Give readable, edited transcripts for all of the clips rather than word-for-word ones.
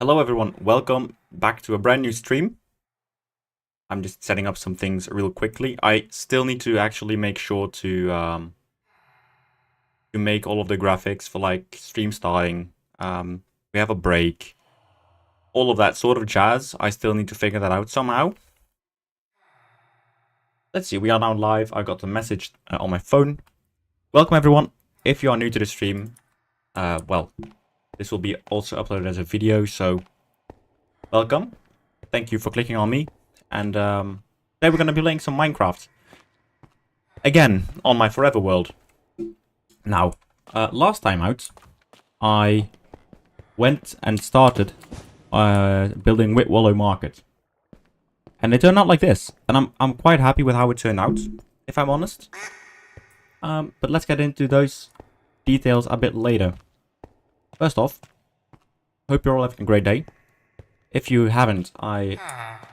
Hello everyone, welcome back to a brand new stream. I'm just setting up some things real quickly. I still need to actually make sure to make all of the graphics for like stream starting. We have a break. All of that sort of jazz. I still need to figure that out somehow. Let's see, we are now live. I got a message on my phone. Welcome everyone. If you are new to the stream, well, this will be also uploaded as a video, so welcome. Thank you for clicking on me. And today we're going to be playing some Minecraft. Again, on my Forever World. Now, last time out, I went and started building Whitwallow Market. And it turned out like this. And I'm quite happy with how it turned out, if I'm honest. But let's get into those details a bit later. First off, hope you're all having a great day. If you haven't, I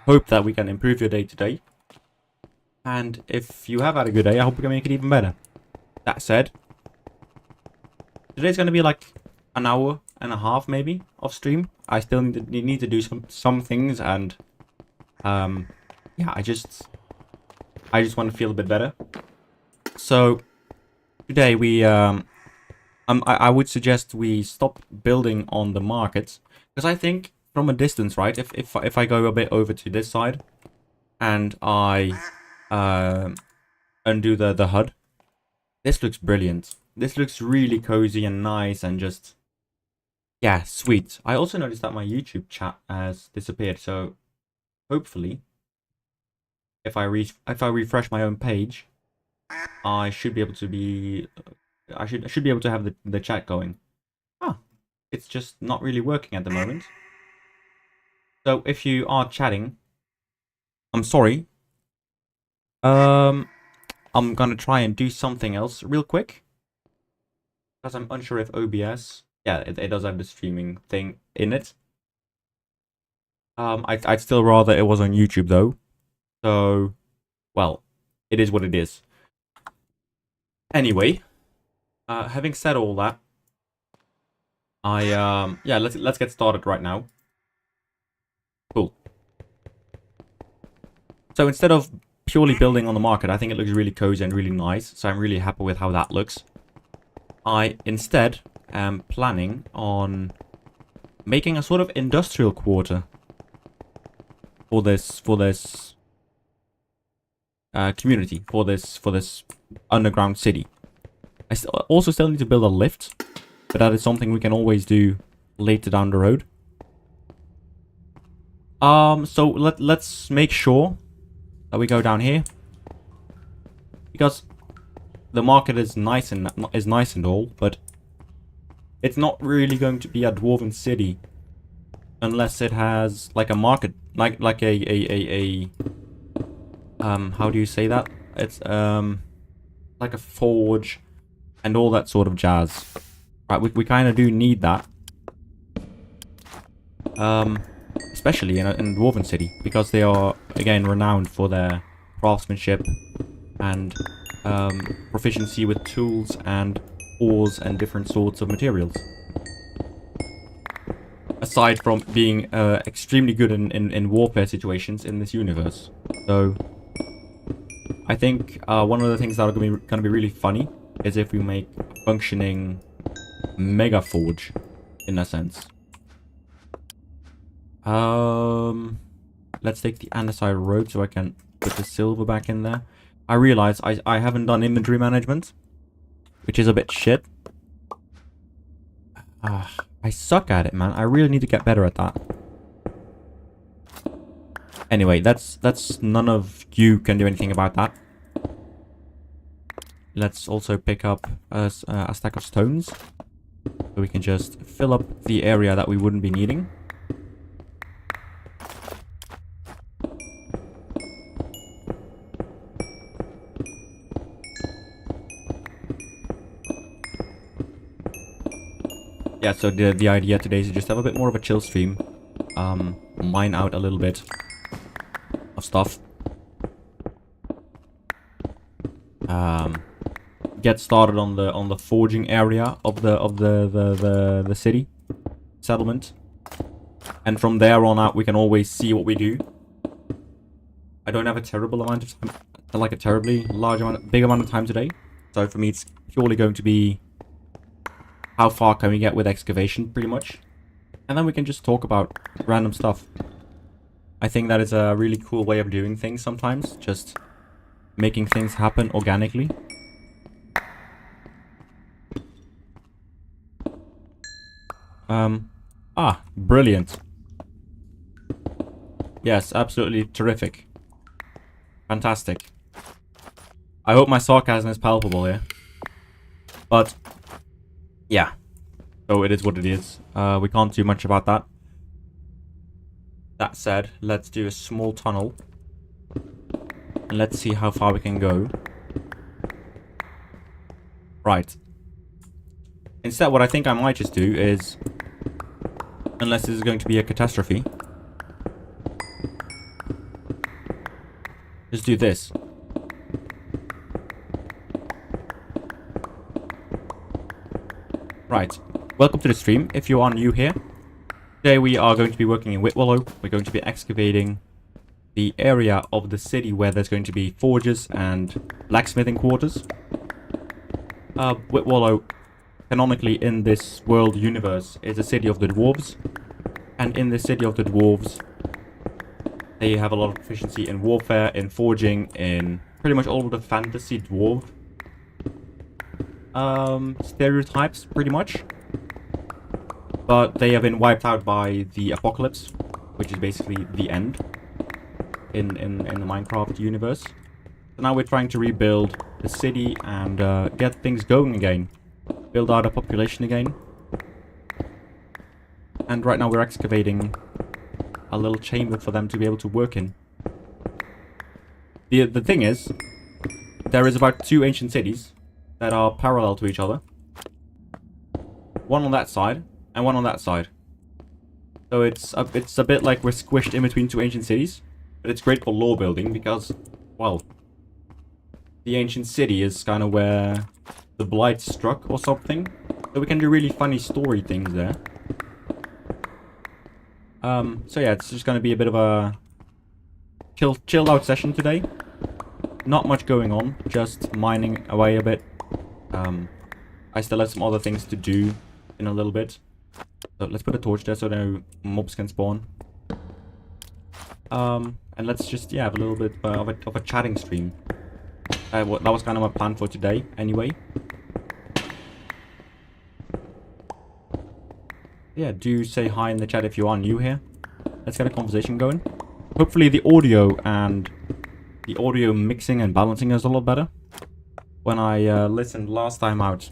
hope that we can improve your day today. And if you have had a good day, I hope we can make it even better. That said, today's going to be like an hour and a half maybe of stream. I still need to do some things, and yeah, I just want to feel a bit better. So today I would suggest we stop building on the market, because I think from a distance, right? If I go a bit over to this side, and I undo the HUD, this looks brilliant. This looks really cozy and nice, and just, yeah, sweet. I also noticed that my YouTube chat has disappeared, so hopefully, if I refresh my own page, I should be able to be, I should be able to have the chat going. Ah, it's just not really working at the moment. So if you are chatting, I'm sorry. I'm gonna try and do something else real quick, because I'm unsure if OBS, yeah, it does have the streaming thing in it. I'd still rather it was on YouTube though. So, well, it is what it is. Anyway, having said all that, yeah, let's get started right now. Cool. So instead of purely building on the market, I think it looks really cozy and really nice. So I'm really happy with how that looks. I instead am planning on making a sort of industrial quarter for this community, for this underground city. I also still need to build a lift, but that is something we can always do later down the road. So let's make sure that we go down here, because the market is nice and all, but it's not really going to be a dwarven city unless it has like a market, like a how do you say that? It's like a forge and all that sort of jazz. Right, we kind of do need that. Especially in a dwarven city, because they are, again, renowned for their craftsmanship and proficiency with tools and ores and different sorts of materials. Aside from being extremely good in warfare situations in this universe. So I think one of the things that are going to be really funny is if we make a functioning mega forge, in a sense. Let's take the andesite road so I can put the silver back in there. I realize I haven't done inventory management, which is a bit shit. I suck at it, man. I really need to get better at that. Anyway, that's none of you can do anything about that. Let's also pick up a stack of stones, so we can just fill up the area that we wouldn't be needing. Yeah, so the idea today is to just have a bit more of a chill stream. Mine out a little bit of stuff. Get started on the forging area of the city settlement. And from there on out, we can always see what we do. I don't have a terrible amount of time, like a terribly big amount of time today. So for me, it's purely going to be how far can we get with excavation, pretty much. And then we can just talk about random stuff. I think that is a really cool way of doing things sometimes. Just making things happen organically. Brilliant. Yes, absolutely terrific. Fantastic. I hope my sarcasm is palpable here. But, yeah. So it is what it is. We can't do much about that. That said, let's do a small tunnel. And let's see how far we can go. Right. Instead, what I think I might just do is... Unless this is going to be a catastrophe. Just do this. Right. Welcome to the stream. If you are new here, today we are going to be working in Whitwallow. We're going to be excavating the area of the city where there's going to be forges and blacksmithing quarters. Whitwallow, canonically in this world universe, is a city of the dwarves. And in the city of the dwarves, they have a lot of proficiency in warfare, in forging, in pretty much all of the fantasy dwarf stereotypes, pretty much. But they have been wiped out by the apocalypse, which is basically the end in the Minecraft universe. So now we're trying to rebuild the city and get things going again. Build out a population again. And right now we're excavating a little chamber for them to be able to work in. The thing is, there is about 2 ancient cities that are parallel to each other. One on that side, and one on that side. So it's a bit like we're squished in between 2 ancient cities. But it's great for lore building because, well, the ancient city is kind of where the blight struck or something. So we can do really funny story things there. So yeah, it's just going to be a bit of a chilled out session today. Not much going on, just mining away a bit. I still have some other things to do in a little bit. So let's put a torch there so no mobs can spawn. And let's just, yeah, have a little bit of a chatting stream. That was kind of my plan for today, anyway. Yeah, do say hi in the chat if you are new here. Let's get a conversation going. Hopefully the audio mixing and balancing is a lot better. When I listened last time out,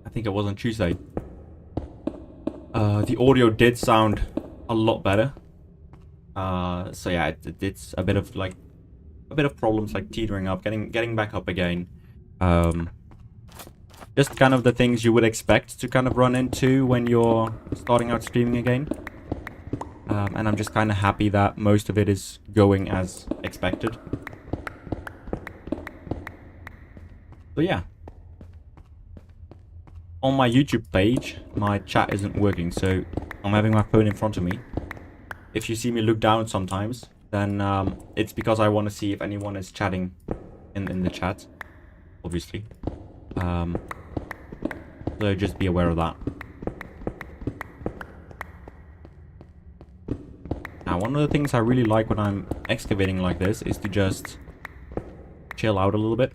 I think it was on Tuesday, the audio did sound a lot better. So yeah, it's a bit of problems like teetering up, getting back up again. Just kind of the things you would expect to kind of run into when you're starting out streaming again. And I'm just kind of happy that most of it is going as expected. So yeah. On my YouTube page, my chat isn't working, so I'm having my phone in front of me. If you see me look down sometimes, then it's because I want to see if anyone is chatting in the chat, obviously. So just be aware of that. Now, one of the things I really like when I'm excavating like this is to just chill out a little bit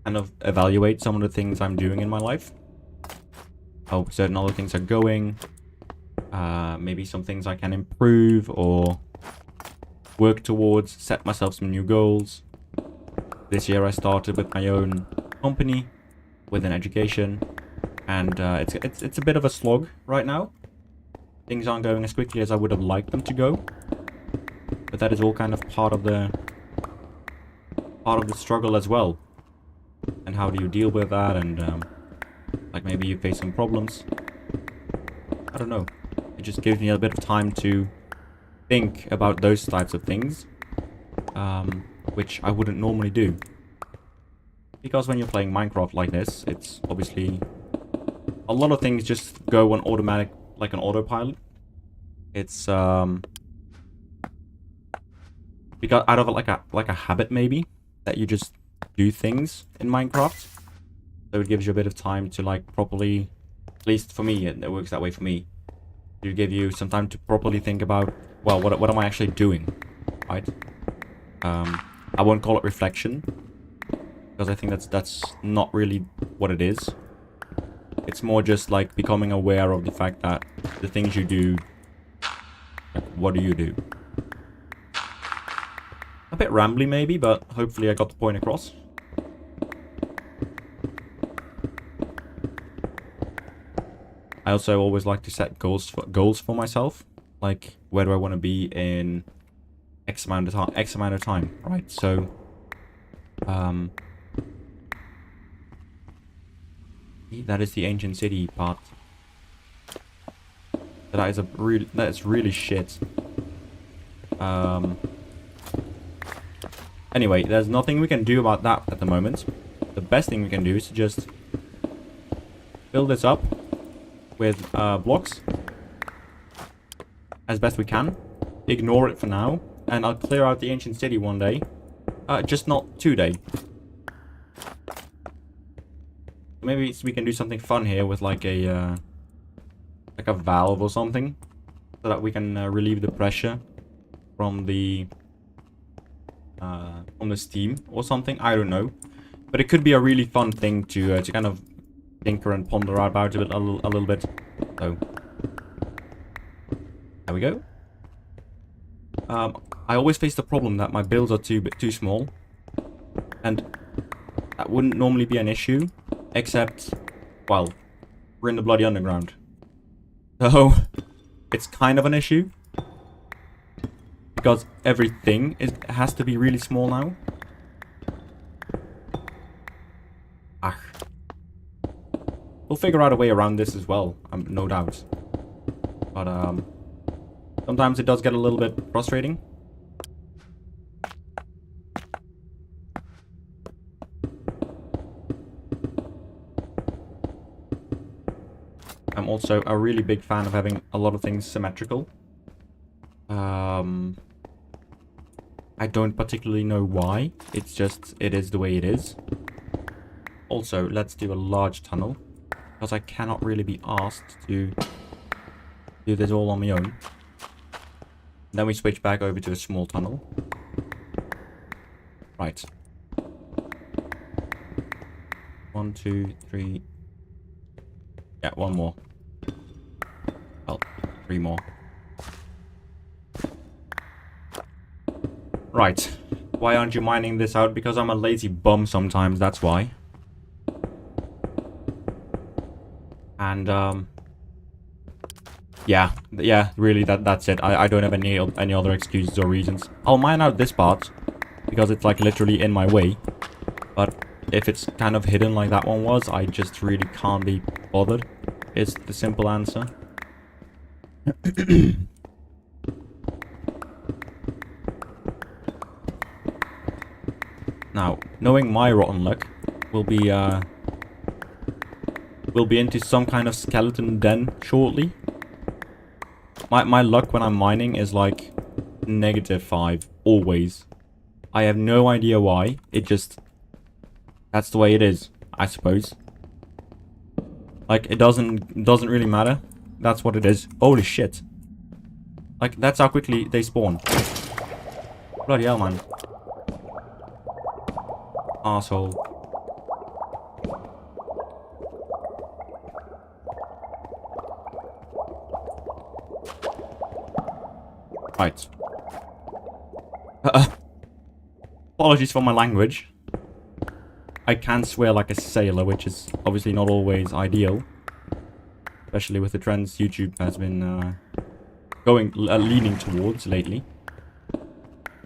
and evaluate some of the things I'm doing in my life. How certain other things are going. Maybe some things I can improve or work towards, set myself some new goals. This year I started with my own company, with an education, and it's a bit of a slog right now. Things aren't going as quickly as I would have liked them to go, but that is all kind of part of the struggle as well. And how do you deal with that? And like maybe you face some problems. I don't know. It just gives me a bit of time to think about those types of things, which I wouldn't normally do. Because when you're playing Minecraft like this, it's obviously a lot of things just go on automatic, like an autopilot. It's because out of like a habit maybe that you just do things in Minecraft. So it gives you a bit of time to like properly, at least for me, it works that way for me. To give you some time to properly think about, well, what am I actually doing, right? I won't call it reflection, because I think that's not really what it is. It's more just like becoming aware of the fact that the things you do, like, what do you do? A bit rambly maybe, but hopefully I got the point across. I also always like to set goals for myself, like where do I want to be in X amount of time, right? So, that is the ancient city part. That is really shit. Anyway, there's nothing we can do about that at the moment. The best thing we can do is to just build this up with blocks as best we can. Ignore it for now, and I'll clear out the ancient city one day. Just not today. Maybe we can do something fun here with like a valve or something, so that we can relieve the pressure from the steam or something. I don't know, but it could be a really fun thing to kind of tinker and ponder about a little bit. So there we go. I always face the problem that my builds are too small, and that wouldn't normally be an issue, except, well, we're in the bloody underground, so it's kind of an issue because everything has to be really small now. We'll figure out a way around this as well, no doubt. But sometimes it does get a little bit frustrating. I'm also a really big fan of having a lot of things symmetrical. I don't particularly know why. It's just, it is the way it is. Also, let's do a large tunnel, because I cannot really be asked to do this all on my own. Then we switch back over to a small tunnel. Right. 1, 2, 3. Yeah, one more. Well, 3 more. Right. Why aren't you mining this out? Because I'm a lazy bum sometimes, that's why. And, yeah, really, that's it. I don't have any other excuses or reasons. I'll mine out this part, because it's, like, literally in my way. But if it's kind of hidden like that one was, I just really can't be bothered. Is the simple answer. Now, knowing my rotten luck, we'll be into some kind of skeleton den shortly. My luck when I'm mining is like -5 always. I have no idea why. It just, that's the way it is, I suppose. Like, it doesn't really matter. That's what it is. Holy shit. Like, that's how quickly they spawn. Bloody hell, man. Arsehole. Right. Apologies for my language. I can swear like a sailor, which is obviously not always ideal. Especially with the trends YouTube has been leaning towards lately.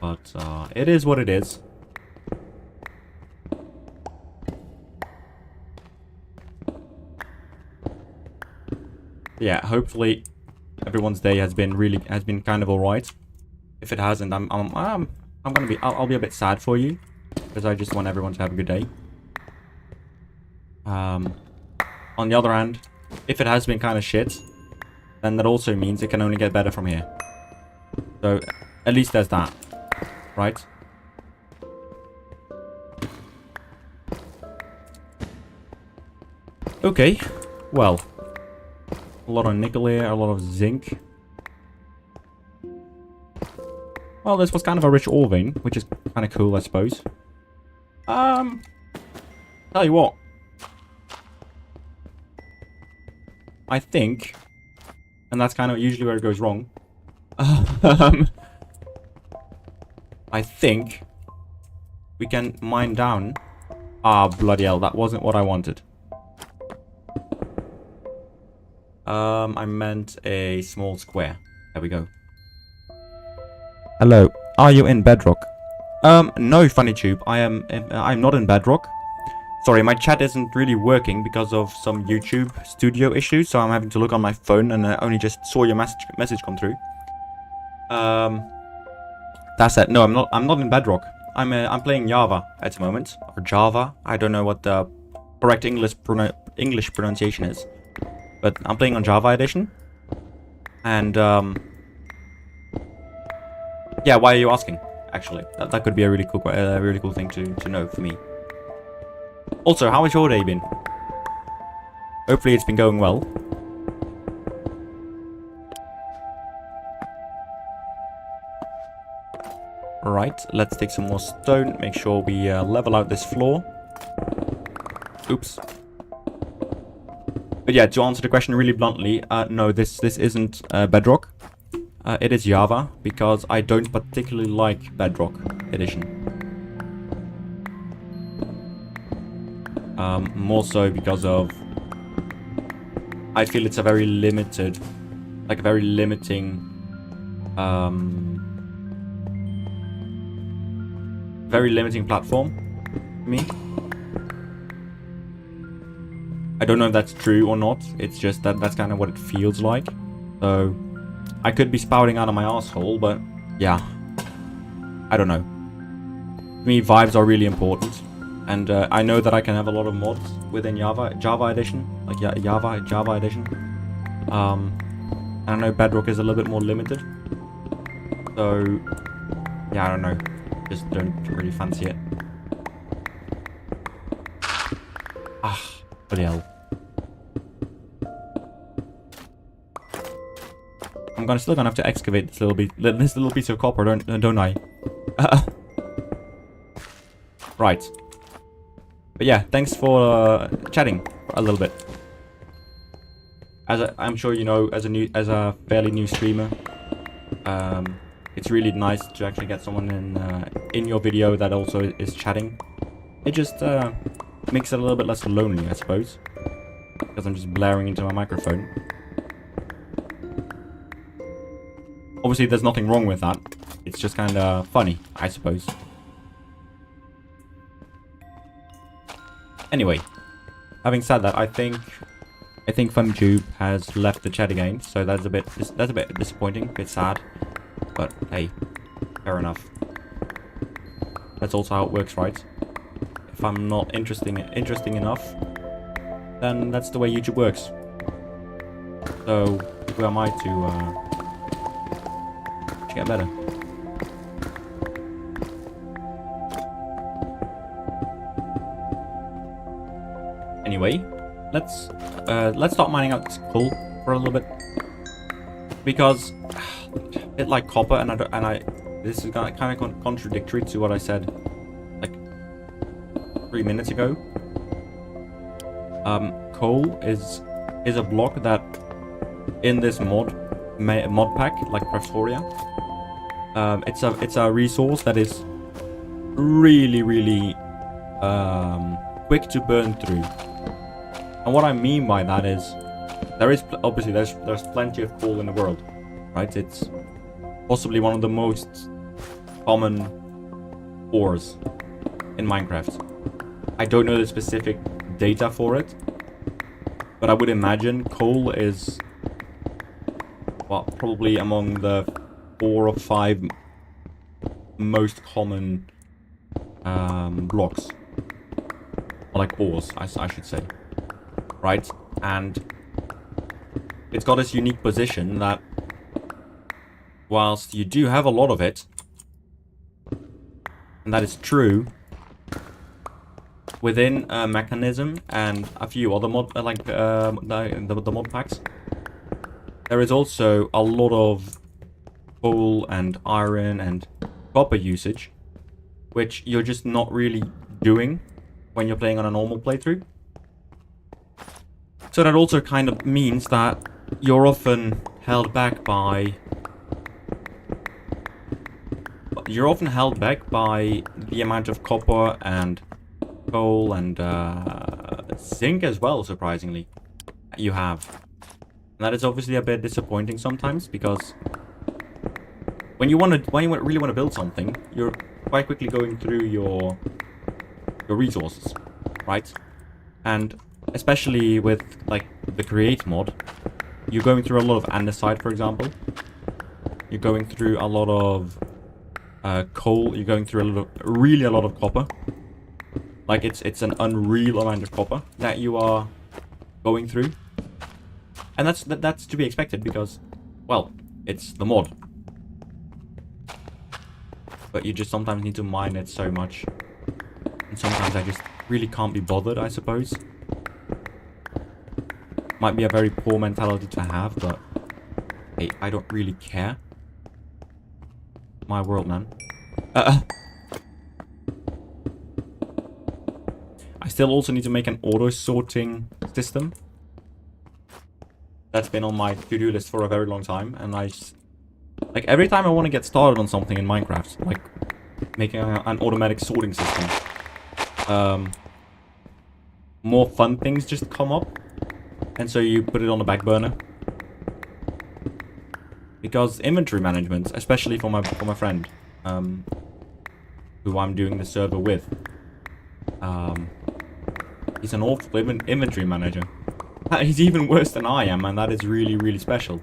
But it is what it is. Yeah, hopefully everyone's day has been kind of alright. If it hasn't, I'll be a bit sad for you, because I just want everyone to have a good day. On the other hand, if it has been kind of shit, then that also means it can only get better from here. So at least there's that, right? Okay, well, a lot of nickel here, a lot of zinc. Well, this was kind of a rich ore vein, which is kind of cool, I suppose. Tell you what. I think, and that's kind of usually where it goes wrong. I think we can mine down. Ah, bloody hell, that wasn't what I wanted. I meant a small square. There we go. Hello, are you in Bedrock? No, FunnyTube, I'm not in Bedrock. Sorry, my chat isn't really working because of some YouTube studio issues, so I'm having to look on my phone, and I only just saw your message come through. That's it. No, I'm not in Bedrock. I'm playing Java at the moment, or Java. I don't know what the correct English pronunciation is, but I'm playing on Java Edition. And yeah, why are you asking? Actually, that could be a really cool thing to know for me. Also, how has your day been? Hopefully it's been going well. Right, let's take some more stone. Make sure we level out this floor. Oops. But yeah, to answer the question really bluntly, no, this isn't Bedrock. It is Java, because I don't particularly like Bedrock Edition. More so because of... I feel it's a very limited... Like a very limiting... very limiting platform for me. I don't know if that's true or not. It's just that that's kind of what it feels like. So I could be spouting out of my asshole, but yeah, I don't know. To me, vibes are really important, and I know that I can have a lot of mods within Java Edition, like Java Edition. I know Bedrock is a little bit more limited, so yeah, I don't know. Just don't really fancy it. Ah, bloody hell. I'm still gonna have to excavate this little piece of copper, don't I? Right. But yeah, thanks for chatting a little bit. I'm sure you know, as a fairly new streamer, it's really nice to actually get someone in your video that also is chatting. It just makes it a little bit less lonely, I suppose, because I'm just blaring into my microphone. Obviously, there's nothing wrong with that. It's just kind of funny, I suppose. Anyway, having said that, I think FunnyTube has left the chat again, so that's a bit disappointing, a bit sad. But hey, fair enough. That's also how it works, right? If I'm not interesting enough, then that's the way YouTube works. So who am I to get better? Anyway, let's start mining out this coal for a little bit, because a bit like copper, and this is kind of contradictory to what I said like 3 minutes ago. Coal is a block that in this mod pack, like Prestoria, it's a resource that is really quick to burn through. And what I mean by that is there's plenty of coal in the world, right? It's possibly one of the most common ores in Minecraft. I don't know the specific data for it, but I would imagine coal is, well, probably among the 4 or 5 most common blocks, or like ores, I should say, right? And it's got this unique position that whilst you do have a lot of it, and that is true, within Mekanism and a few other mod, the mod packs, there is also a lot of coal and iron and copper usage, which you're just not really doing when you're playing on a normal playthrough. So that also kind of means that you're often held back by the amount of copper and coal and zinc as well, surprisingly, you have. And that is obviously a bit disappointing sometimes, because when you really want to build something, you're quite quickly going through your resources, right? And especially with like the create mod, you're going through a lot of andesite, for example. You're going through a lot of coal. You're going through really a lot of copper. Like it's an unreal amount of copper that you are going through, and that's to be expected because, well, it's the mod. But you just sometimes need to mine it so much, and sometimes I just really can't be bothered, I suppose. Might be a very poor mentality to have, but hey, I don't really care. My world, man. I still also need to make an auto-sorting system. That's been on my to-do list for a very long time, and like every time I want to get started on something in Minecraft, like making an automatic sorting system, more fun things just come up, and so you put it on the back burner. Because inventory management, especially for my friend, who I'm doing the server with, he's an awful inventory manager. He's even worse than I am, and that is really, really special.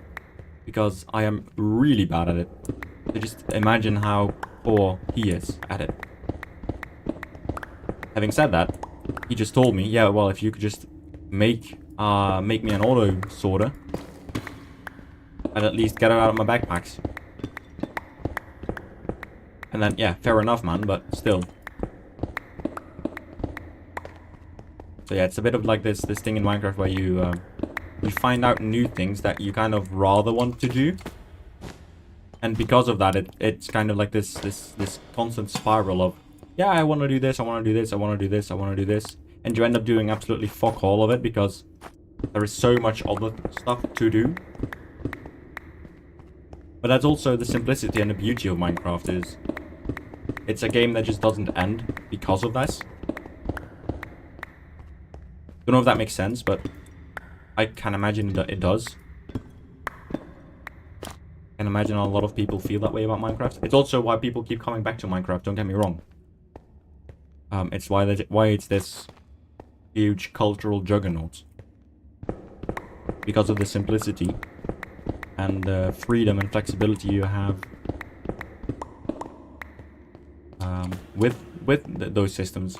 Because I am really bad at it. So just imagine how poor he is at it. Having said that, he just told me, yeah, well, if you could just make me an auto sorter, I'd at least get it out of my backpacks. And then, yeah, fair enough, man, but still. So yeah, it's a bit of like this thing in Minecraft where you find out new things that you kind of rather want to do. And because of that, it's kind of like this constant spiral of, yeah, I want to do this, I want to do this, I want to do this, I want to do this. And you end up doing absolutely fuck all of it because there is so much other stuff to do. But that's also the simplicity and the beauty of Minecraft is it's a game that just doesn't end because of this. Don't know if that makes sense, but I can imagine that it does. I can imagine a lot of people feel that way about Minecraft. It's also why people keep coming back to Minecraft, don't get me wrong. It's why it's this huge cultural juggernaut. Because of the simplicity and the freedom and flexibility you have with those systems.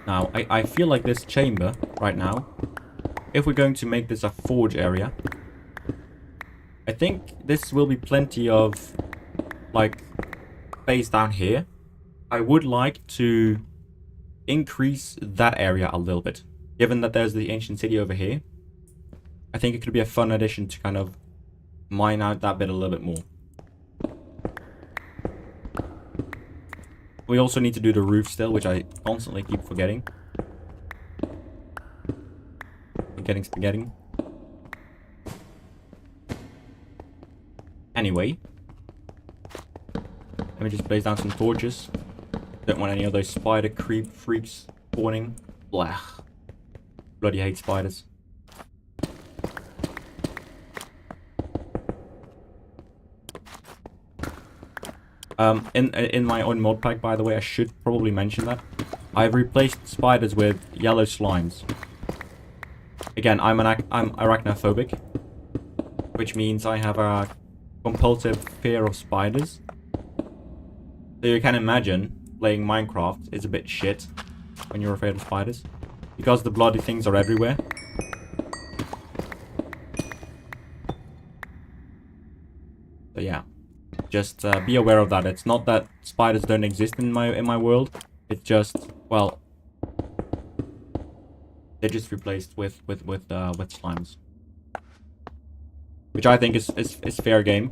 Now, I feel like this chamber right now, if we're going to make this a forge area, I think this will be plenty of like space down here. I would like to increase that area a little bit, given that there's the ancient city over here. I think it could be a fun addition to kind of mine out that bit a little bit more. We also need to do the roof still, which I constantly keep forgetting. Forgetting spaghetti. Anyway. Let me just blaze down some torches. Don't want any of those spider creep freaks spawning. Blah. Bloody hate spiders. In my own mod pack, by the way, I should probably mention that I've replaced spiders with yellow slimes. Again, I'm arachnophobic, which means I have a compulsive fear of spiders. So you can imagine playing Minecraft is a bit shit when you're afraid of spiders. Because the bloody things are everywhere. So yeah. Just be aware of that. It's not that spiders don't exist in my world. It's just, well, they're just replaced with slimes, which I think is fair game,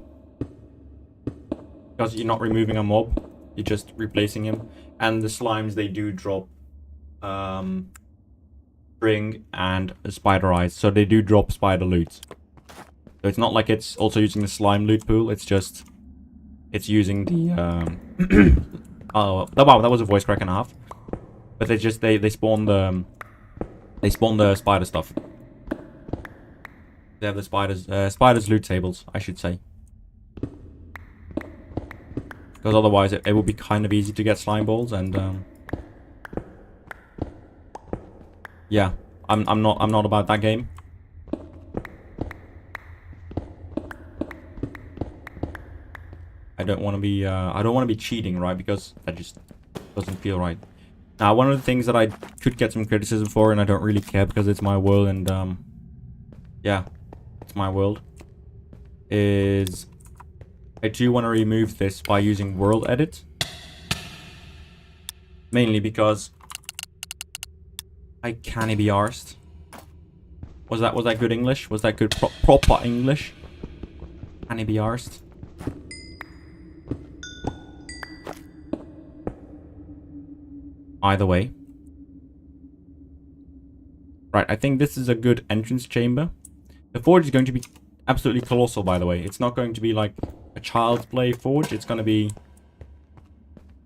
because you're not removing a mob, you're just replacing him. And the slimes, they do drop spring and spider eyes, so they do drop spider loot. So it's not like it's also using the slime loot pool. It's just it's using the oh wow, that was a voice crack and a half. But they spawn the spider stuff. They have the spiders loot tables, I should say. Because otherwise it would be kind of easy to get slime balls, and yeah, I'm not about that game. I don't want to be cheating, right? Because that just doesn't feel right. Now, one of the things that I could get some criticism for, and I don't really care because it's my world, and yeah, it's my world, is I do want to remove this by using world edit. Mainly because I can't be arsed. Was that good English? Was that good proper English? Can't be arsed. Either way. Right, I think this is a good entrance chamber. The forge is going to be absolutely colossal, by the way. It's not going to be like a child's play forge. It's going to be...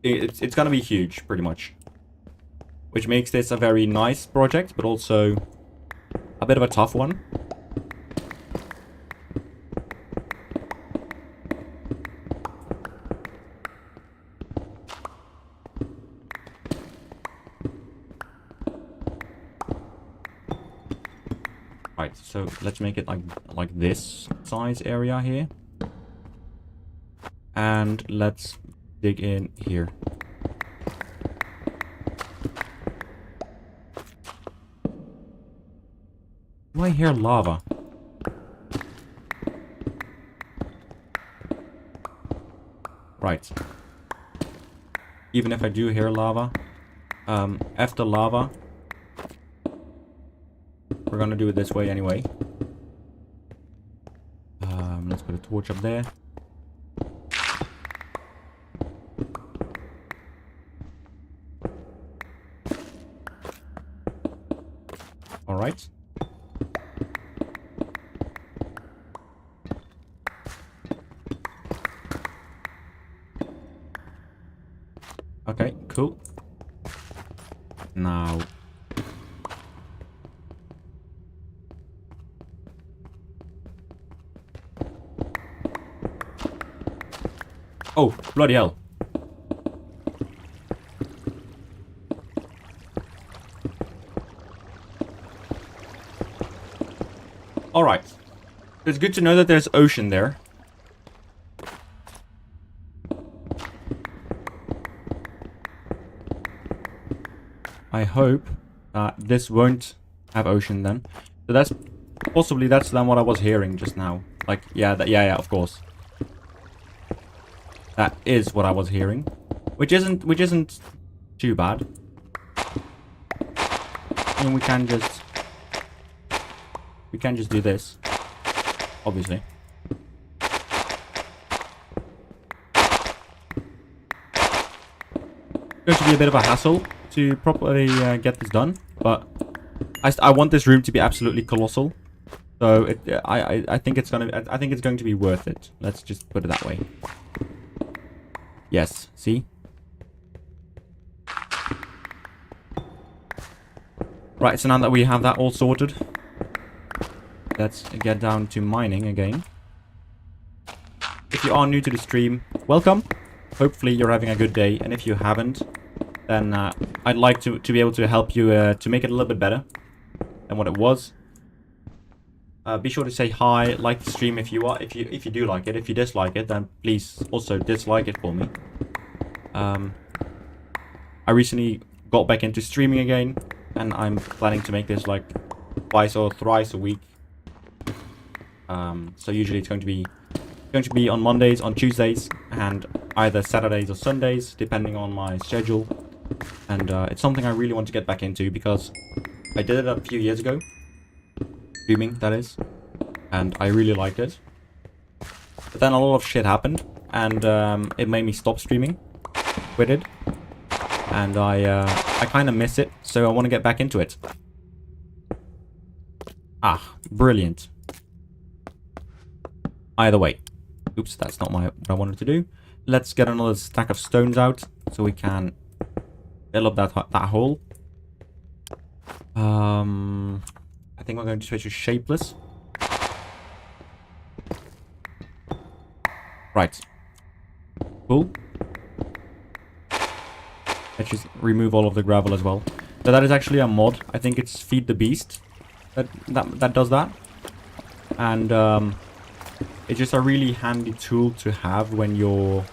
It's going to be huge, pretty much. Which makes this a very nice project, but also a bit of a tough one. Right, so let's make it like this size area here. And let's dig in here. Do I hear lava? Right. Even if I do hear lava, after lava, we're gonna do it this way anyway. Let's put a torch up there. All right. Okay, cool. Now... Oh, bloody hell. Alright. It's good to know that there's ocean there. I hope that this won't have ocean then. So that's possibly then what I was hearing just now. Like, yeah, yeah, of course. That is what I was hearing, which isn't too bad. I mean, we can just do this, obviously. It's going to be a bit of a hassle to properly get this done, but I want this room to be absolutely colossal. So I think it's going to be worth it. Let's just put it that way. Yes, see? Right, so now that we have that all sorted, let's get down to mining again. If you are new to the stream, welcome. Hopefully you're having a good day, and if you haven't, then I'd like to be able to help you to make it a little bit better than what it was. Be sure to say hi, like the stream if you do like it. If you dislike it, then please also dislike it for me. I recently got back into streaming again, and I'm planning to make this like twice or thrice a week. So usually it's going to be on Mondays, on Tuesdays, and either Saturdays or Sundays, depending on my schedule. And it's something I really want to get back into because I did it a few years ago, streaming that is, and I really liked it. But then a lot of shit happened, and it made me stop streaming. Quit it, and I kind of miss it, so I want to get back into it. Ah, brilliant. Either way, oops, that's not what I wanted to do. Let's get another stack of stones out so we can fill up that hole. I think we're going to switch to shapeless. Right. Cool. Let's just remove all of the gravel as well. So that is actually a mod. I think it's Feed the Beast that does that. And it's just a really handy tool to have when you're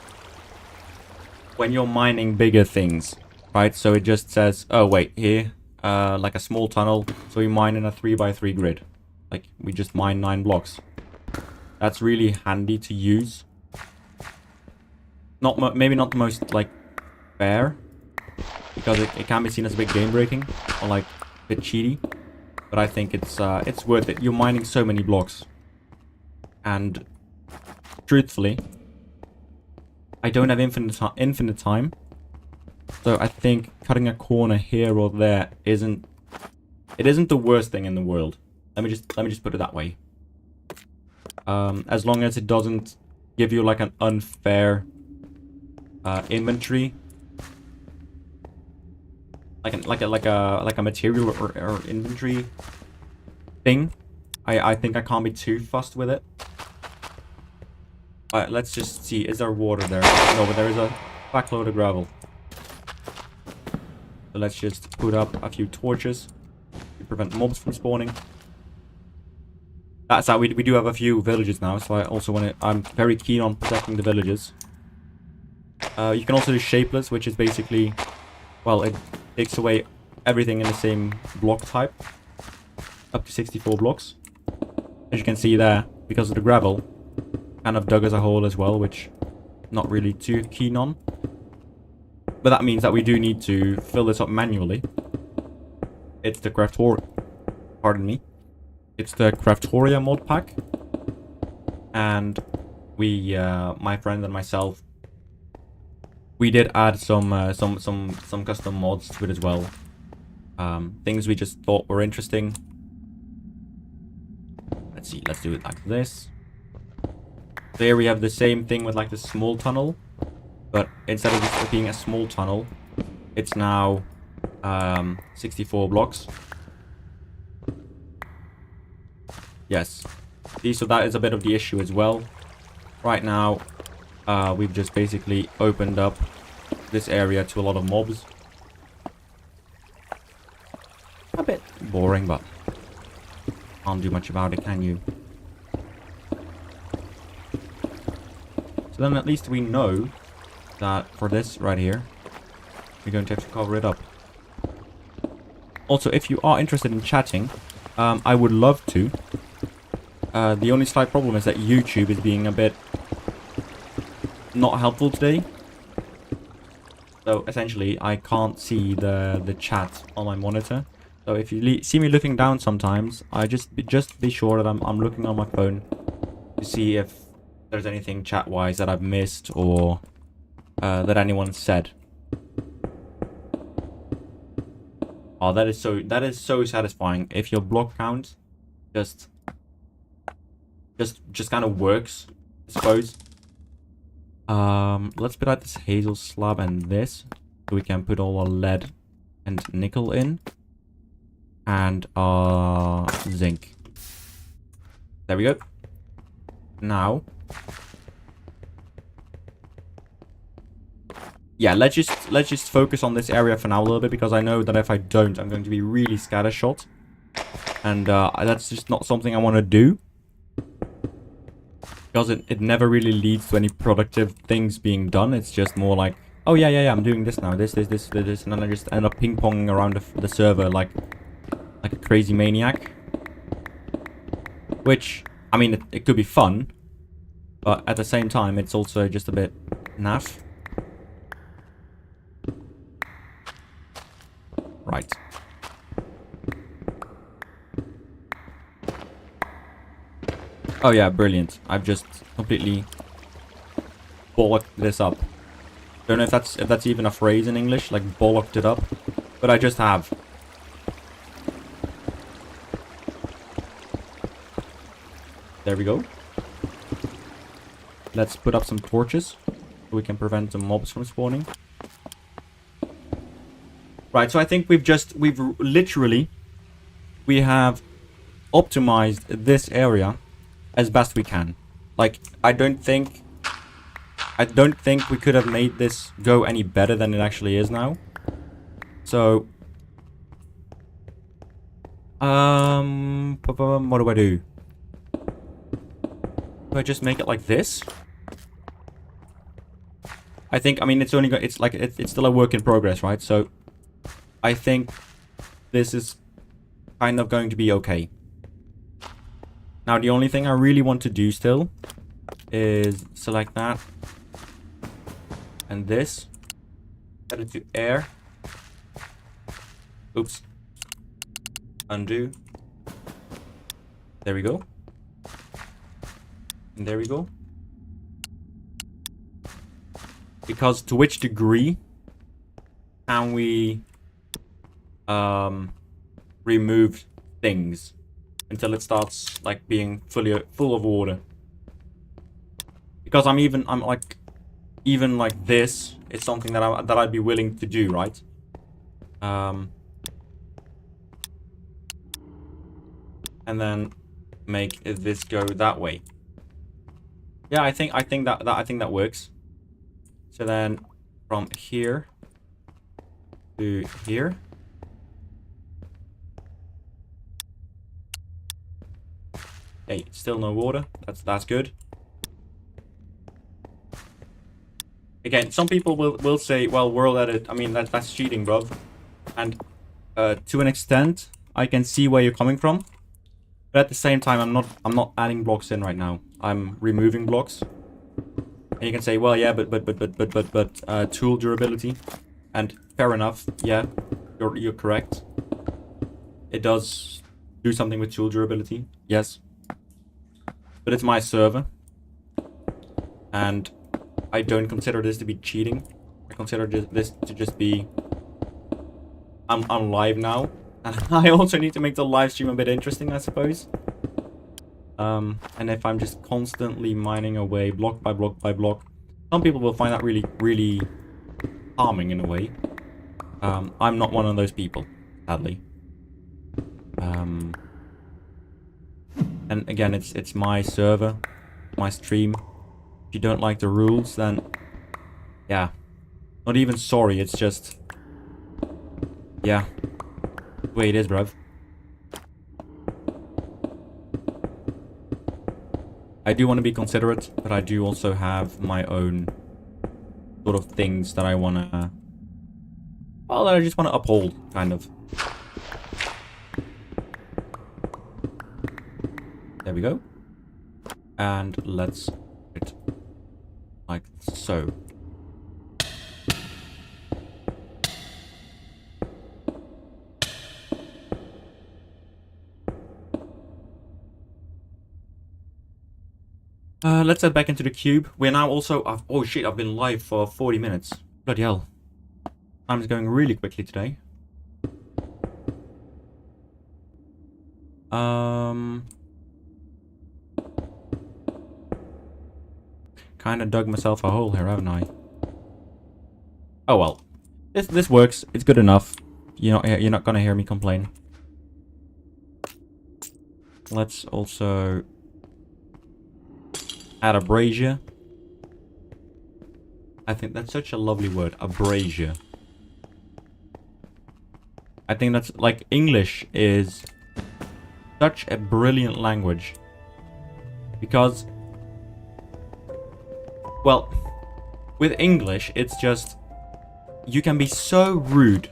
mining bigger things, right? So it just says, oh wait, here, like a small tunnel. So we mine in a 3x3 grid. Like we just mine 9 blocks. That's really handy to use. Maybe not the most like fair, because it can be seen as a bit game breaking or like a bit cheaty. But I think it's worth it. You're mining so many blocks, and truthfully, I don't have infinite time. So I think cutting a corner here or there isn't the worst thing in the world. Let me just put it that way. As long as it doesn't give you like an unfair inventory, like a material or inventory thing, I think I can't be too fussed with it. Alright, let's just see. Is there water there? No, but there is a backload of gravel. So let's just put up a few torches to prevent mobs from spawning. That's how we do have a few villages now, so I also I'm very keen on protecting the villages. You can also do shapeless, which is basically, well, it takes away everything in the same block type, up to 64 blocks. As you can see there, because of the gravel, kind of dug as a hole as well, which not really too keen on. But that means that we do need to fill this up manually. It's the pardon me. It's the Craftoria mod pack, and we, my friend and myself, we did add some custom mods to it as well. Things we just thought were interesting. Let's see. Let's do it like this. There we have the same thing with like the small tunnel, but instead of just being a small tunnel, it's now 64 blocks. Yes. See, so that is a bit of the issue as well. Right now, we've just basically opened up this area to a lot of mobs. A bit boring, but can't do much about it, can you? So then at least we know that for this right here, we're going to have to cover it up. Also, if you are interested in chatting, I would love to. The only slight problem is that YouTube is being a bit not helpful today. So essentially, I can't see the chat on my monitor. So if you see me looking down sometimes, I just be sure that I'm looking on my phone to see if there's anything chat-wise that I've missed or that anyone said. Oh, that is so satisfying. If your block count just kind of works, I suppose. Let's put out this hazel slab and this, so we can put all our lead and nickel in, and zinc. There we go. Now, yeah, let's just focus on this area for now a little bit, because I know that if I don't, I'm going to be really scattershot, and that's just not something I want to do. Because it never really leads to any productive things being done. It's just more like Oh yeah, I'm doing this now. This, and then I just end up ping-ponging around the server like a crazy maniac. Which, I mean, it could be fun, but at the same time, it's also just a bit naff. Right. Oh yeah, brilliant. I've just completely bollocked this up. Don't know if that's even a phrase in English, like bollocked it up, but I just have. There we go. Let's put up some torches so we can prevent the mobs from spawning. Right, so I think we have optimized this area as best we can. Like, I don't think we could have made this go any better than it actually is now. So, what do I do? Do I just make it like this? I mean, it's still a work in progress, right? So, I think this is kind of going to be okay. Now, the only thing I really want to do still is select that. And this. Set it to air. Oops. Undo. There we go. And there we go. Because to which degree can we remove things until it starts like being full of water? Because even like this is something that I'd be willing to do, right? And then make this go that way. Yeah, I think that works. So then from here to here. Okay, still no water. That's good. Again, some people will say, well, world edit, I mean that's cheating, bro. And to an extent, I can see where you're coming from. But at the same time, I'm not adding blocks in right now. I'm removing blocks. And you can say, well, yeah, but tool durability. And fair enough, yeah, you're correct. It does do something with tool durability, yes. But it's my server. And I don't consider this to be cheating. I consider this to just be... I'm live now. And I also need to make the live stream a bit interesting, I suppose. And if I'm just constantly mining away, block by block by block, some people will find that really, really harming in a way. I'm not one of those people, sadly. And again, it's my server, my stream. If you don't like the rules, then yeah, not even sorry. It's just yeah, the way it is, bruv. I do want to be considerate, but I do also have my own sort of things that I want to, well, that I just want to uphold, kind of. There we go. And let's do it like so. Let's head back into the cube. We're now also... oh shit, I've been live for 40 minutes. Bloody hell. Time is going really quickly today. Kind of dug myself a hole here, haven't I? Oh well. This works. It's good enough. You're not gonna hear me complain. Let's also add a brazier. I think that's such a lovely word, a brazier. I think that's like English is such a brilliant language because, well, with English it's just you can be so rude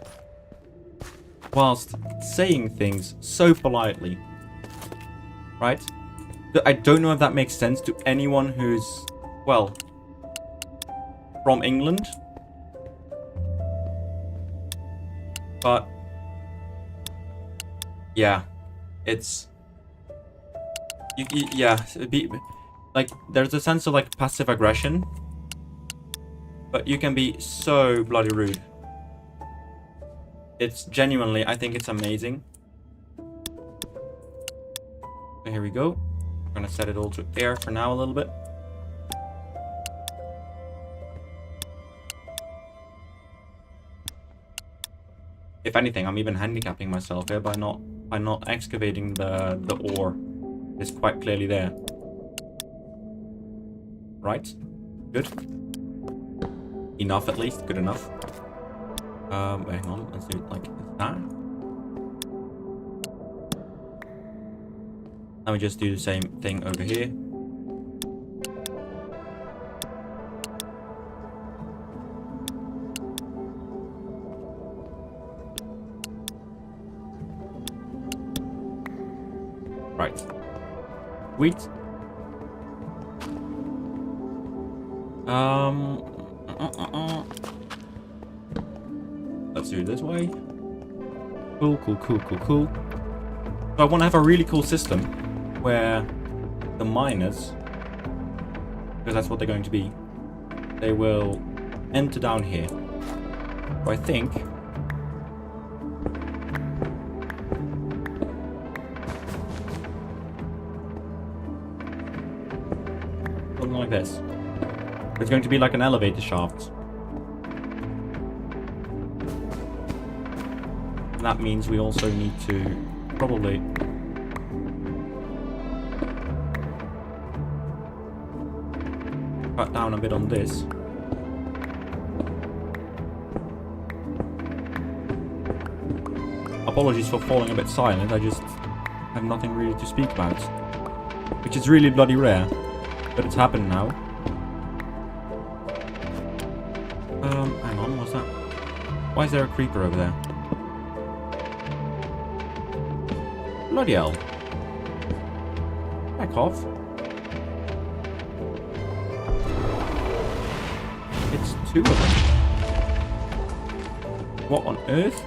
whilst saying things so politely. Right? I don't know if that makes sense to anyone who's, well, from England. But yeah, it's yeah, like there's a sense of like passive aggression, but you can be so bloody rude. It's genuinely, I think it's amazing. So here we go. I'm gonna set it all to air for now a little bit. If anything, I'm even handicapping myself here by not excavating the ore. It's quite clearly there. Right? Good. Enough at least. Good enough. Hang on. Let's do it like that. Let me just do the same thing over here. Right. Wheat. Let's do it this way. Cool. So I want to have a really cool system where the miners, because that's what they're going to be, they will enter down here. So I think something like this. It's going to be like an elevator shaft. And that means we also need to probably cut down a bit on this. Apologies for falling a bit silent, I just have nothing really to speak about. Which is really bloody rare, but it's happened now. Hang on, what's that? Why is there a creeper over there? Bloody hell. Back off. It's two of them. What on earth?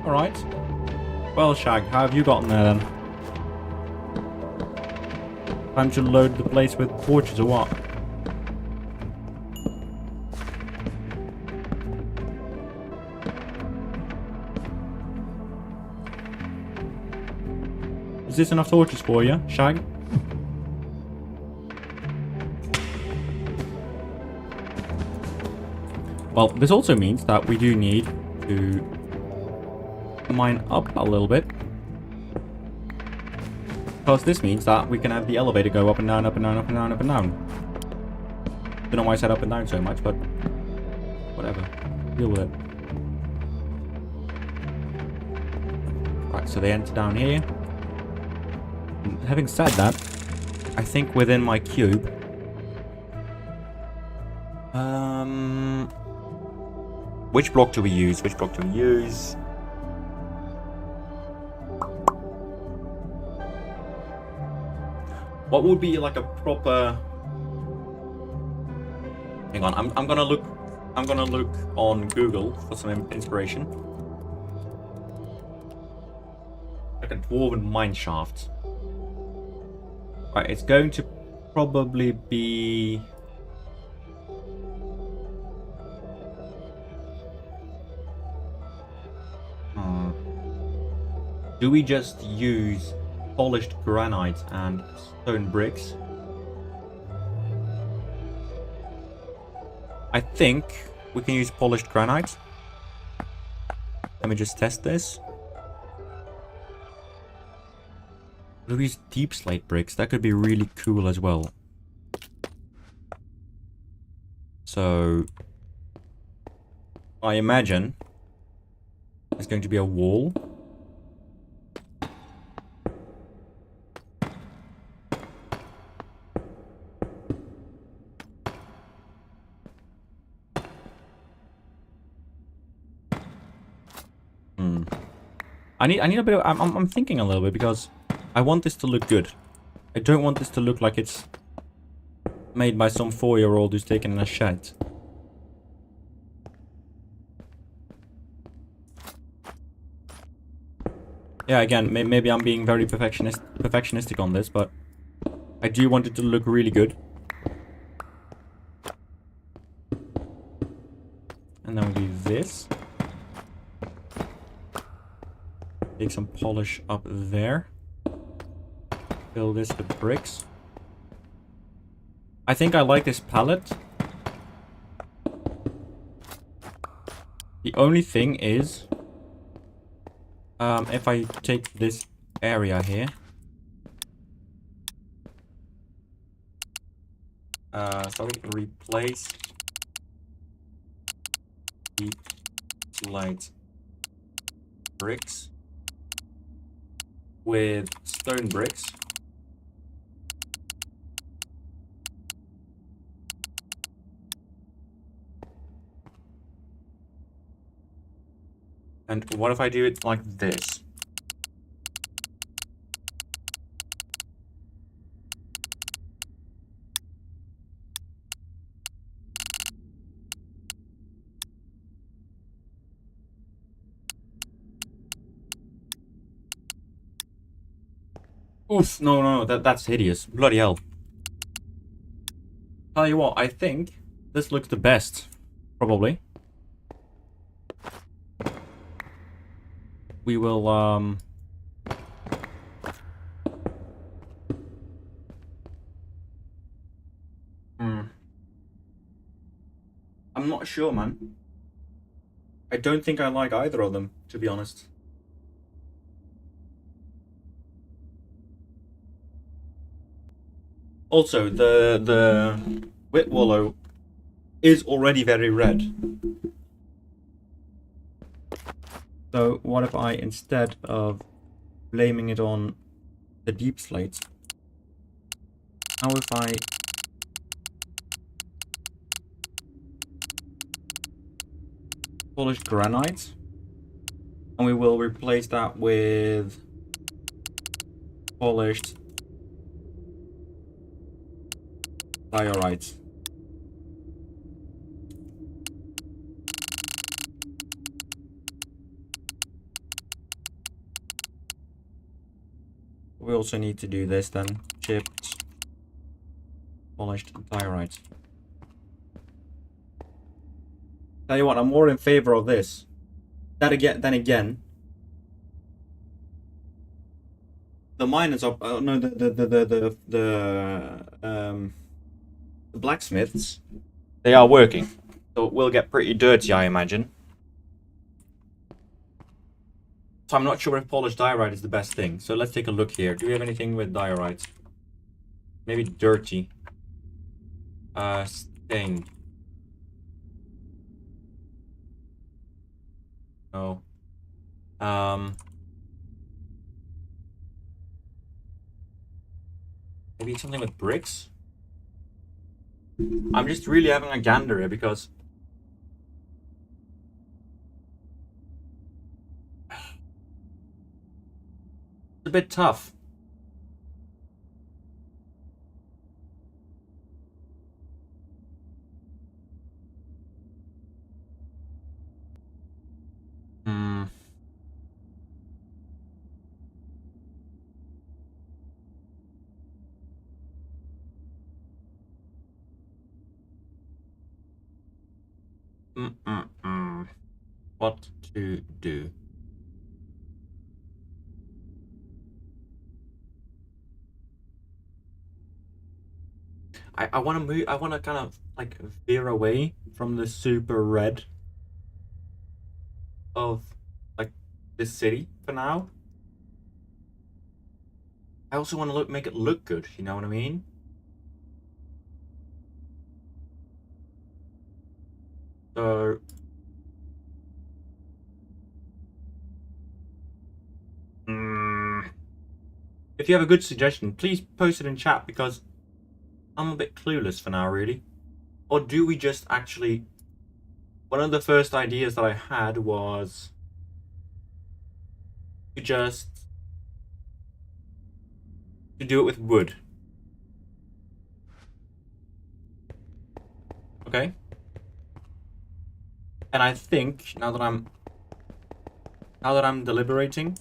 Alright. Well, Shag, how have you gotten there then? Time to load the place with torches or what? Is this enough torches for you, Shag? Well, this also means that we do need to mine up a little bit. Because this means that we can have the elevator go up and down, up and down, up and down, up and down. Don't know why I said up and down so much, but whatever. Deal with it. Right, so they enter down here. And having said that, I think within my cube, which block do we use? Which block do we use? What would be like a proper? Hang on, I'm gonna look on Google for some inspiration. Like a dwarven mine shaft. Right, it's going to probably be. Do we just use polished granite and stone bricks? I think we can use polished granite. Let me just test this. We'll use deep slate bricks. That could be really cool as well. So I imagine there's going to be a wall. I need a bit of... I'm thinking a little bit because I want this to look good. I don't want this to look like it's made by some 4-year-old who's taken in a shed. Yeah, again, maybe I'm being very perfectionistic on this, but I do want it to look really good. And then we do this. Take some polish up there. Fill this with bricks. I think I like this palette. The only thing is, if I take this area here, sorry, replace deep light bricks with stone bricks. And what if I do it like this? Oof, no, that's hideous. Bloody hell. Tell you what, I think this looks the best. Probably. We will, I'm not sure, man. I don't think I like either of them, to be honest. Also, the Wit Wallow is already very red. So what if I, instead of blaming it on the deep slate, how if I polish granite, and we will replace that with polished diorite. We also need to do this then. Chipped, polished diorite. Tell you what, I'm more in favor of this. Then again, the miners are no, the blacksmiths, they are working, so it will get pretty dirty, I imagine. So I'm not sure if polished diorite is the best thing. So let's take a look here. Do we have anything with diorite? Maybe dirty. Stain. No. Maybe something with bricks? I'm just really having a gander here because it's a bit tough. What to do? I want to move. I want to kind of like veer away from the super red of like this city for now. I also want to make it look good. You know what I mean? So if you have a good suggestion, please post it in chat because I'm a bit clueless for now, really. Or do we just actually... One of the first ideas that I had was... to just to do it with wood. Okay? And I think now that I'm deliberating,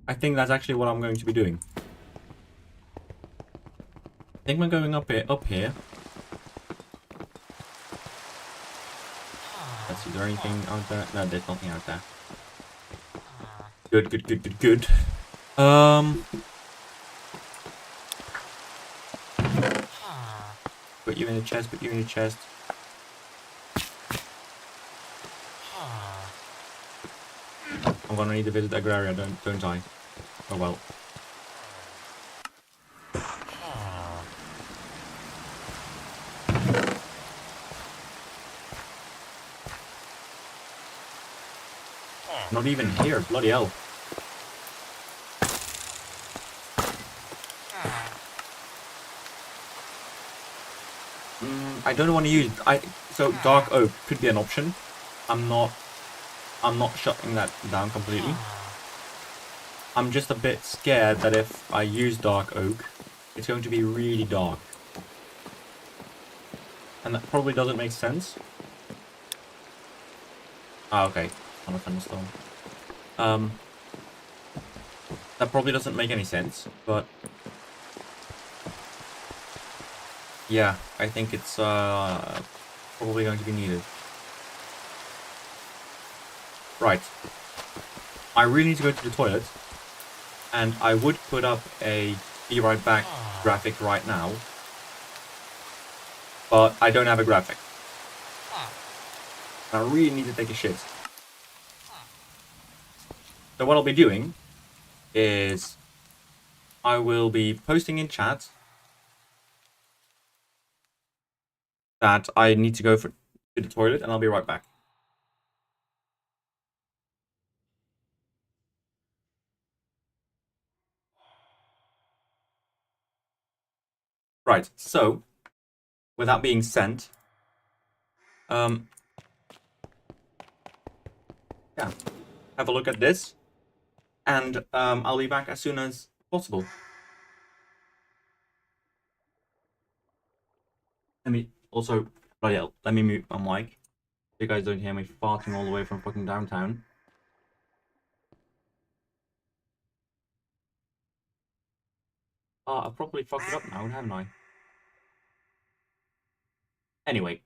I think that's actually what I'm going to be doing. I think we're going up here. Let's see, is there anything out there? No, there's nothing out there. Good. Put you in the chest. I'm gonna need to visit Agraria, don't I? Oh well. Not even here, bloody hell. I don't want to use so dark oak could be an option. I'm not shutting that down completely. I'm just a bit scared that if I use dark oak, it's going to be really dark. And that probably doesn't make sense. Ah, okay. On a thunderstorm. That probably doesn't make any sense, but yeah, I think it's probably going to be needed. Right. I really need to go to the toilet, and I would put up a be right back graphic right now, but I don't have a graphic. I really need to take a shit. So what I'll be doing is I will be posting in chat that I need to go to the toilet, and I'll be right back. Right, so with that being said, yeah, have a look at this, and I'll be back as soon as possible. Let me also, bloody hell, let me mute my mic. You guys don't hear me farting all the way from fucking downtown. I've probably fucked it up now, haven't I? Anyway.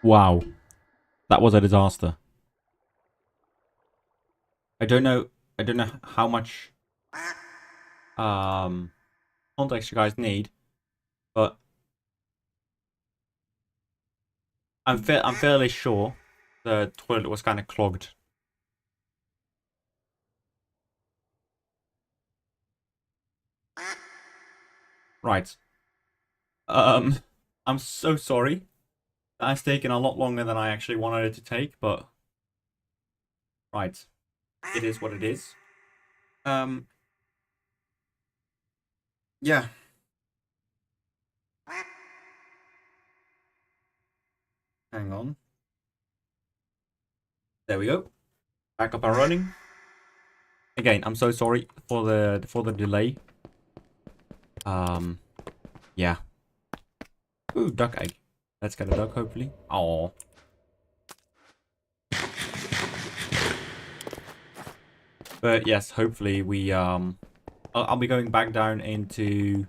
Wow, that was a disaster. I don't know how much context you guys need, but I'm fairly sure the toilet was kind of clogged. Right. Um, I'm so sorry. That's taken a lot longer than I actually wanted it to take, but right, it is what it is. Yeah. Hang on. There we go. Back up and running. Again, I'm so sorry for the delay. Yeah. Ooh, duck egg. Let's get a duck, hopefully. Oh. But yes, hopefully we I'll be going back down into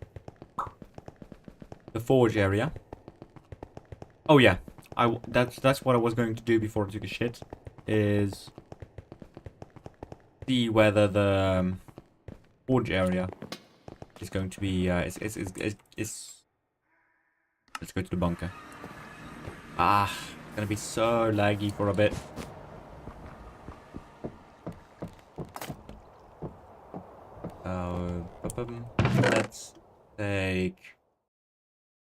the forge area. Oh yeah, that's what I was going to do before I took a shit. Is see whether the forge area is going to be let's go to the bunker. Ah, it's gonna be so laggy for a bit. Let's take.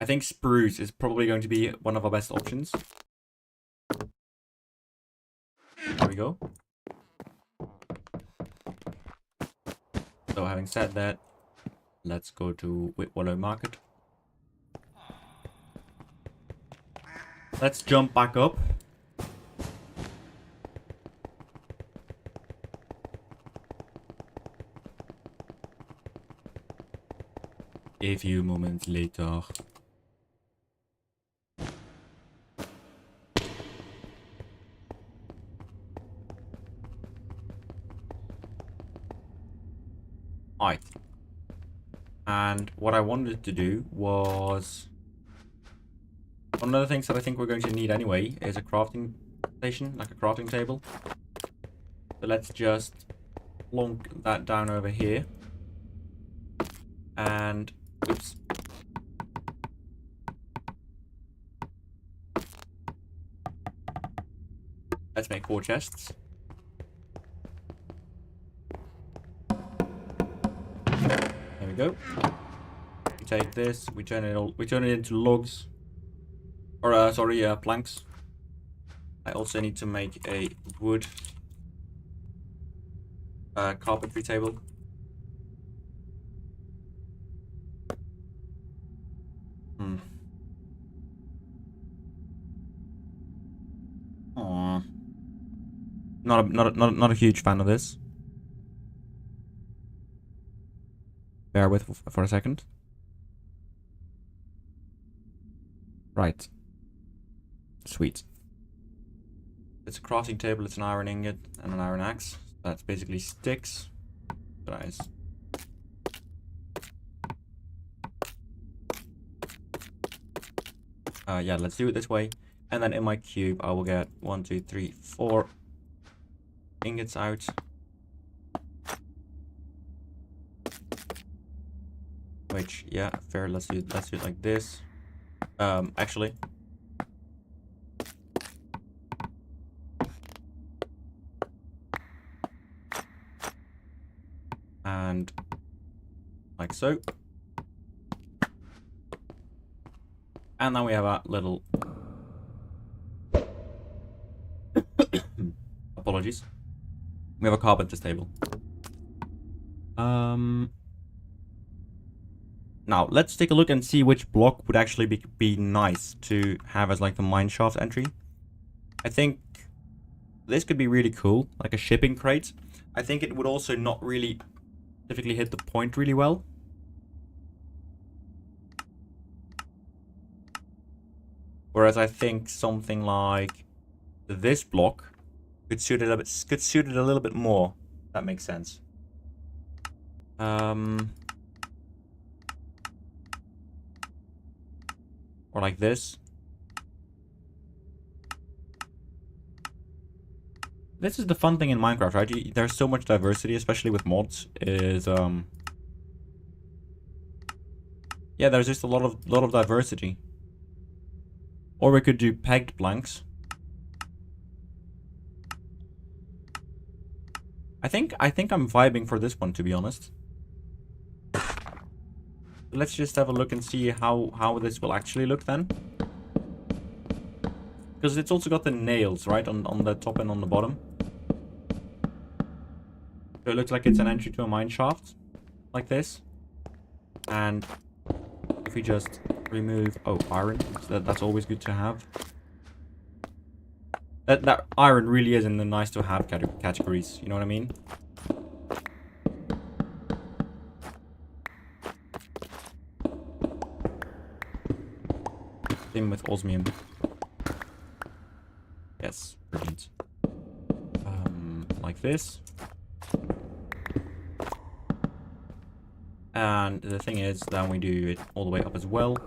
I think spruce is probably going to be one of our best options. There we go. So having said that, let's go to Whitwallow Market. Let's jump back up. A few moments later. Alright. And what I wanted to do was... one of the things that I think we're going to need anyway is a crafting station, like a crafting table. So let's just plonk that down over here. And... oops. Let's make 4 chests. There we go. We take this, we turn it into logs. Or sorry, planks. I also need to make a wood carpentry table. Aww. Not a huge fan of this. Bear with for a second. Right. Sweet. It's a crafting table, it's an iron ingot and an iron axe. That's basically sticks. Nice. Yeah, let's do it this way. And then in my cube, I will get 1, 2, 3, 4 ingots out. Which, yeah, fair. Let's do it like this. Actually. And like so. And now we have a little apologies. We have a carpenter's table. Now let's take a look and see which block would actually be nice to have as like the mineshaft entry. I think this could be really cool, like a shipping crate. I think it would also not really typically hit the point really well. Whereas I think something like this block could suit it a little bit more. That makes sense. Or like this. This is the fun thing in Minecraft, right? There's so much diversity, especially with mods. Yeah, there's just a lot of diversity. Or we could do pegged planks. I think I'm vibing for this one, to be honest. Let's just have a look and see how this will actually look then. Because it's also got the nails, right, on the top and on the bottom. So it looks like it's an entry to a mine shaft, like this. And if we just remove, oh, iron, that's always good to have. That iron really is in the nice to have categories, you know what I mean? Same with osmium. Yes, brilliant. Like this. And the thing is, then we do it all the way up as well.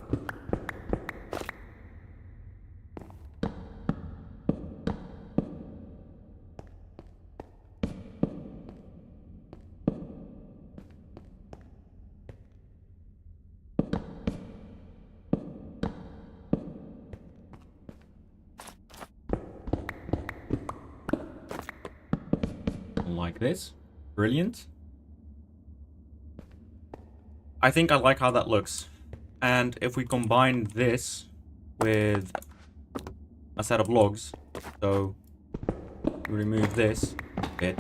Like this. Brilliant. I think I like how that looks. And if we combine this with a set of logs, so we remove this bit.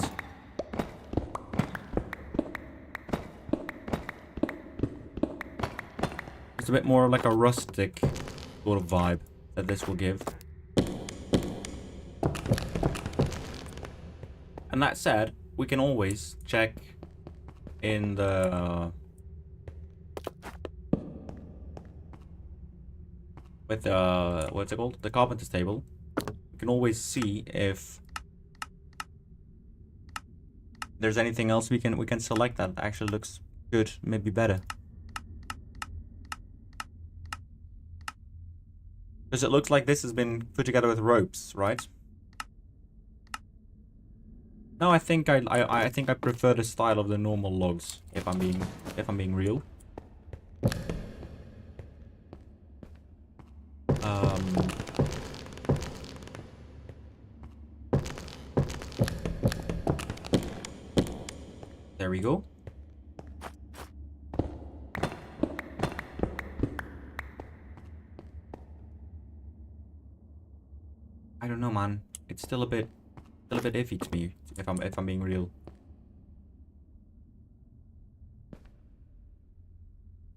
It's a bit more like a rustic sort of vibe that this will give. And that said, we can always check in the with what's it called? The carpenter's table. We can always see if there's anything else we can select that actually looks good, maybe better. Because it looks like this has been put together with ropes, right? No, I think I think I prefer the style of the normal logs, if I'm being real. There we go. I don't know, man. It's still a bit iffy to me, if I'm being real.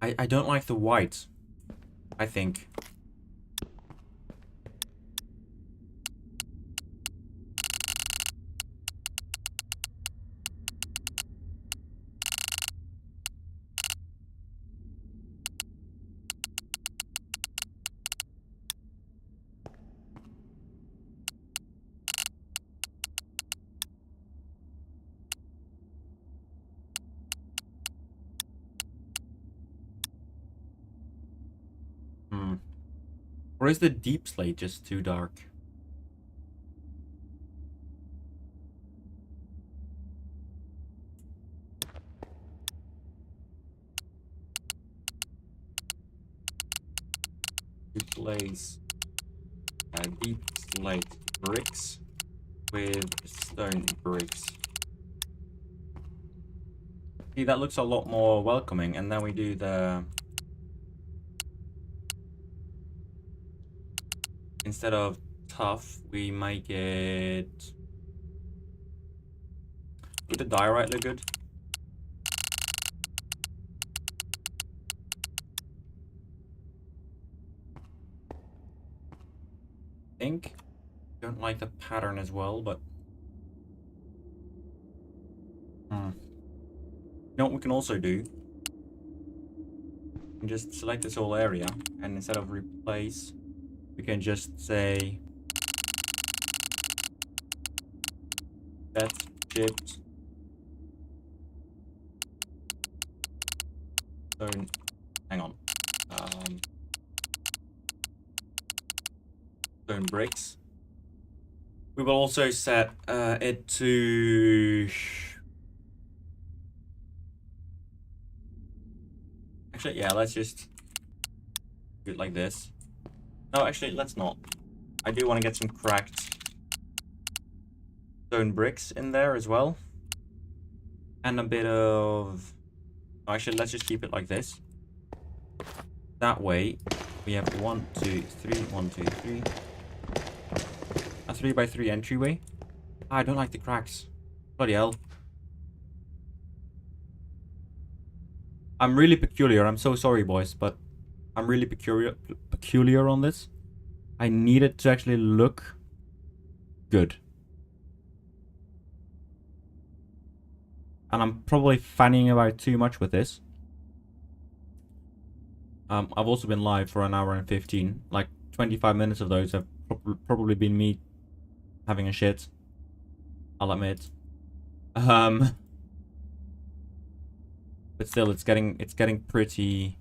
I don't like the white, I think. Or is the deep slate just too dark? Replace deep slate bricks with stone bricks. See, that looks a lot more welcoming, and then we do the... Instead of tough, we make it... Would the diorite look good? I think. Don't like the pattern as well, but... You know what we can also do? We can just select this whole area, and instead of replace, we can just say set chipped stone. Hang on. Stone bricks. We will also set it to... Actually, yeah, let's just do it like this. No, actually, let's not. I do want to get some cracked stone bricks in there as well. And a bit of... Actually, let's just keep it like this. That way, we have 1, 2, 3, 1, 2, 3. A 3x3 entryway. I don't like the cracks. Bloody hell. I'm really peculiar. I'm so sorry, boys, but I'm really peculiar on this. I need it to actually look good. And I'm probably fanning about too much with this. I've also been live for 1 hour and 15. Like 25 minutes of those have probably been me having a shit. I'll admit. But still, it's getting pretty...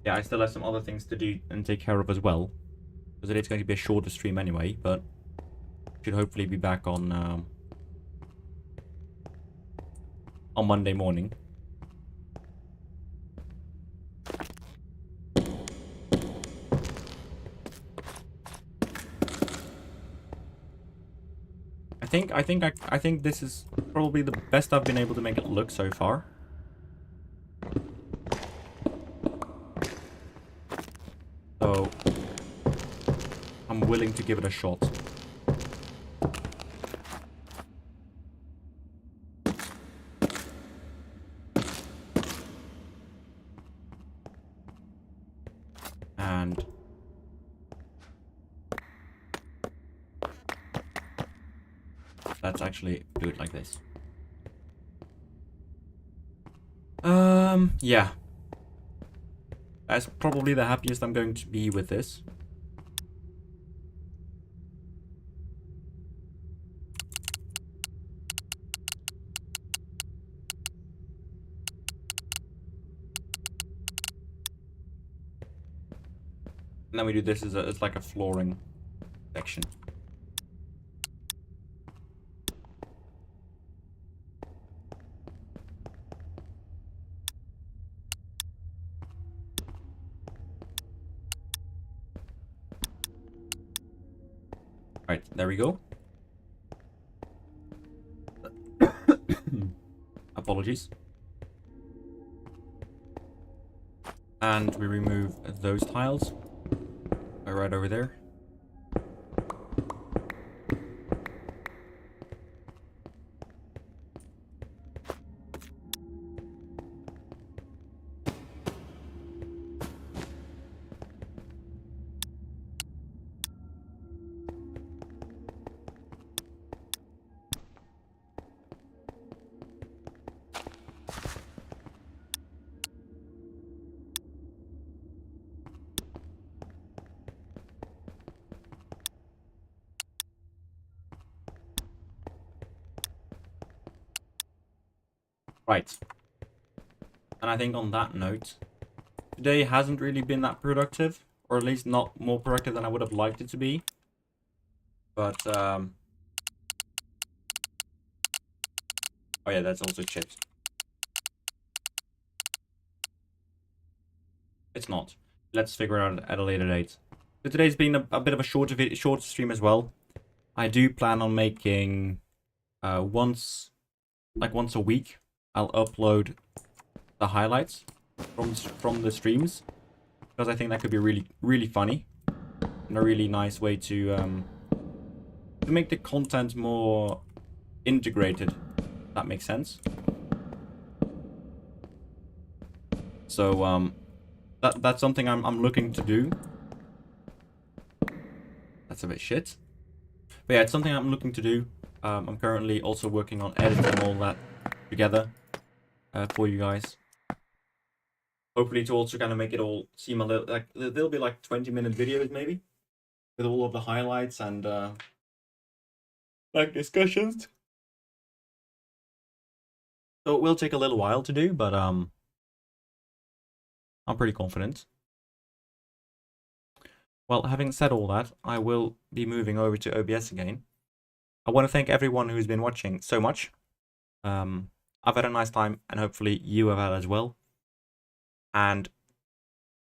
Yeah, I still have some other things to do and take care of as well. Because it is going to be a shorter stream anyway, but should hopefully be back on Monday morning. I think this is probably the best I've been able to make it look so far. So I'm willing to give it a shot. And let's actually do it like this. Yeah. That's probably the happiest I'm going to be with this. And then we do this as like a flooring section. Right, there we go. Apologies. And we remove those tiles. Right over there. Right. And I think on that note, today hasn't really been that productive, or at least not more productive than I would have liked it to be. But, oh yeah, that's also chips. It's not. Let's figure it out at a later date. So today's been a bit of a shorter stream as well. I do plan on making once a week. I'll upload the highlights from the streams, because I think that could be really funny and a really nice way to make the content more integrated. If that makes sense. So that's something I'm looking to do. That's a bit shit. But yeah, it's something I'm looking to do. I'm currently also working on editing all that together for you guys. Hopefully to also kind of make it all seem a little like there'll be like 20-minute videos maybe, with all of the highlights and like discussions. So it will take a little while to do, but I'm pretty confident. Well, having said all that, I will be moving over to OBS again. I want to thank everyone who's been watching so much. I've had a nice time, and hopefully you have had as well. And,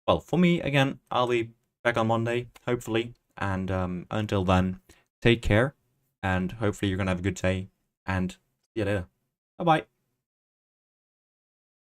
well, for me, again, I'll be back on Monday, hopefully. And until then, take care, and hopefully you're going to have a good day, and see you later. Bye-bye.